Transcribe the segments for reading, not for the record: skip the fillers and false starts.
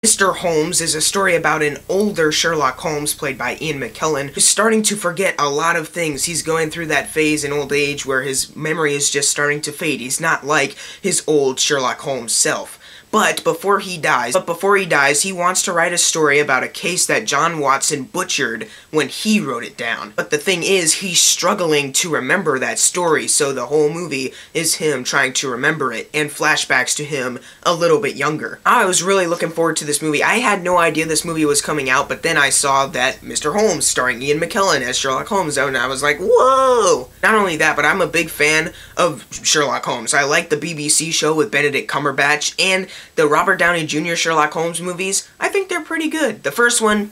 Mr. Holmes is a story about an older Sherlock Holmes, played by Ian McKellen, who's starting to forget a lot of things. He's going through that phase in old age where his memory is just starting to fade. He's not like his old Sherlock Holmes self. But before he dies, he wants to write a story about a case that John Watson butchered when he wrote it down. But the thing is, he's struggling to remember that story, so the whole movie is him trying to remember it, and flashbacks to him a little bit younger. I was really looking forward to this movie. I had no idea this movie was coming out, but then I saw that Mr. Holmes, starring Ian McKellen as Sherlock Holmes, and I was like, whoa! Not only that, but I'm a big fan of Sherlock Holmes. I like the BBC show with Benedict Cumberbatch, and the Robert Downey Jr. Sherlock Holmes movies. I think they're pretty good. The first one,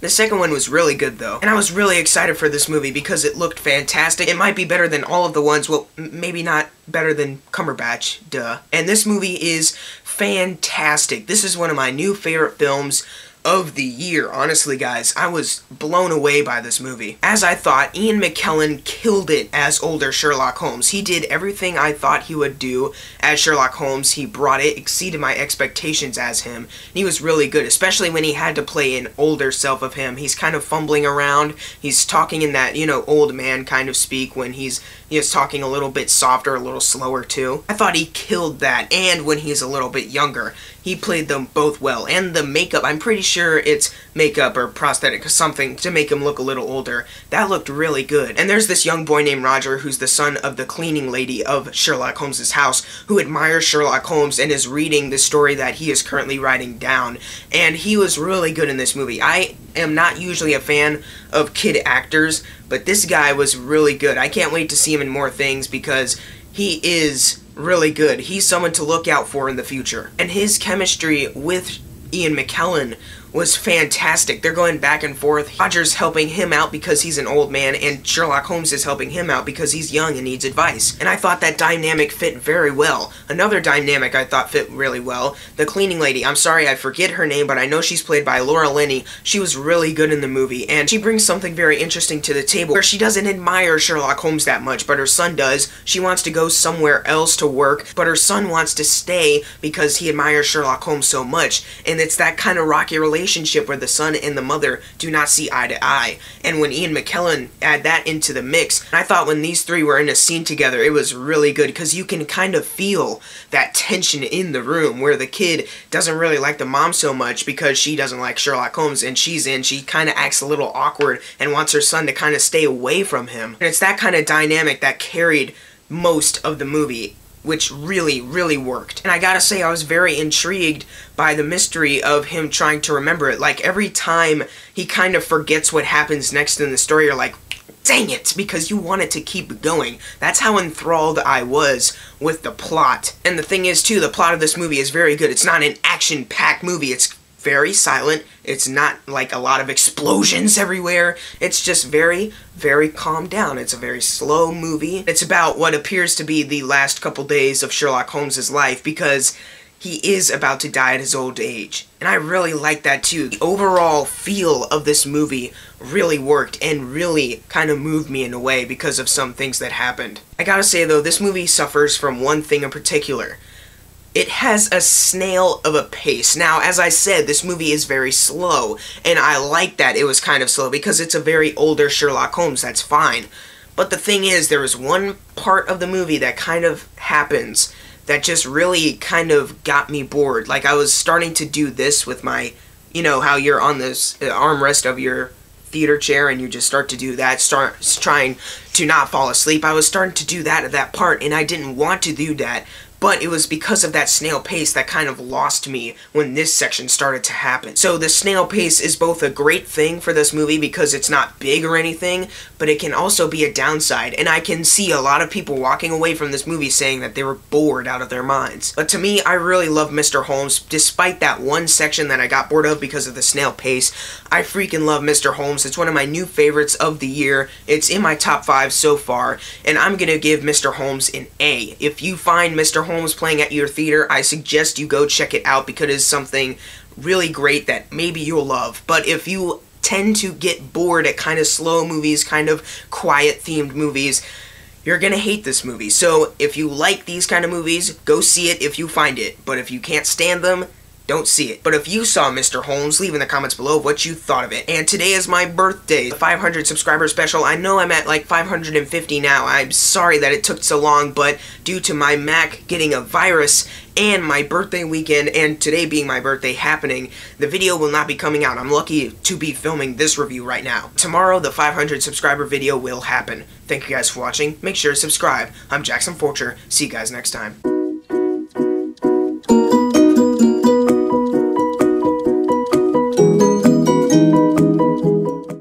the second one was really good though. And I was really excited for this movie because it looked fantastic. It might be better than all of the ones, well, maybe not better than Cumberbatch, duh. And this movie is fantastic. This is one of my new favorite films of the year. Honestly, guys, I was blown away by this movie. As I thought, Ian McKellen killed it as older Sherlock Holmes. He did everything I thought he would do as Sherlock Holmes. He brought it, exceeded my expectations as him. And he was really good, especially when he had to play an older self of him. He's kind of fumbling around. He's talking in that, old man kind of speak when he's talking a little bit softer, a little slower too. I thought he killed that, and when he's a little bit younger. He played them both well. And the makeup, I'm pretty sure it's makeup or prosthetic or something to make him look a little older. That looked really good. And there's this young boy named Roger, who's the son of the cleaning lady of Sherlock Holmes' house, who admires Sherlock Holmes and is reading the story that he is currently writing down. And he was really good in this movie. I am not usually a fan of kid actors, but this guy was really good. I can't wait to see him in more things because he is really good. He's someone to look out for in the future. And his chemistry with Ian McKellen was fantastic. They're going back and forth. Roger's helping him out because he's an old man, and Sherlock Holmes is helping him out because he's young and needs advice. And I thought that dynamic fit very well. Another dynamic I thought fit really well, the cleaning lady. I'm sorry, I forget her name, but I know she's played by Laura Linney. She was really good in the movie, and she brings something very interesting to the table where she doesn't admire Sherlock Holmes that much, but her son does. She wants to go somewhere else to work, but her son wants to stay because he admires Sherlock Holmes so much. And it's that kind of rocky relationship where the son and the mother do not see eye to eye. And when Ian McKellen add that into the mix, I thought when these three were in a scene together, it was really good because you can kind of feel that tension in the room where the kid doesn't really like the mom so much because she doesn't like Sherlock Holmes, and she kind of acts a little awkward and wants her son to kind of stay away from him. And it's that kind of dynamic that carried most of the movie, which really, really worked. And I gotta say, I was very intrigued by the mystery of him trying to remember it. Like, every time he kind of forgets what happens next in the story, you're like, dang it, because you want it to keep going. That's how enthralled I was with the plot. And the thing is, too, the plot of this movie is very good. It's not an action-packed movie. It's very silent. It's not like a lot of explosions everywhere. It's just very, very calmed down. It's a very slow movie. It's about what appears to be the last couple days of Sherlock Holmes' life because he is about to die at his old age. And I really like that too. The overall feel of this movie really worked and really kind of moved me in a way because of some things that happened. I gotta say though, this movie suffers from one thing in particular. It has a snail of a pace. Now, as I said, this movie is very slow, and I like that it was kind of slow because it's a very older Sherlock Holmes, that's fine. But the thing is, there is one part of the movie that kind of happens that just really kind of got me bored. Like, I was starting to do this with my, how you're on this armrest of your theater chair and you just start to do that, trying to not fall asleep. I was starting to do that at that part, and I didn't want to do that. But it was because of that snail pace that kind of lost me when this section started to happen. So the snail pace is both a great thing for this movie because it's not big or anything, but it can also be a downside. And I can see a lot of people walking away from this movie saying that they were bored out of their minds. But to me, I really love Mr. Holmes. Despite that one section that I got bored of because of the snail pace, I freaking love Mr. Holmes. It's one of my new favorites of the year. It's in my top 5 so far, and I'm gonna give Mr. Holmes an A. If you find Mr. Holmes playing at your theater, I suggest you go check it out because it is something really great that maybe you'll love. But if you tend to get bored at kind of slow movies, kind of quiet themed movies, you're gonna hate this movie. So if you like these kind of movies, go see it if you find it. But if you can't stand them, don't see it. But if you saw Mr. Holmes, leave in the comments below what you thought of it. And today is my birthday, the 500 subscriber special. I know I'm at like 550 now. I'm sorry that it took so long, but due to my Mac getting a virus and my birthday weekend, and today being my birthday happening, the video will not be coming out. I'm lucky to be filming this review right now. Tomorrow, the 500 subscriber video will happen. Thank you guys for watching. Make sure to subscribe. I'm Jackson Fulcher. See you guys next time.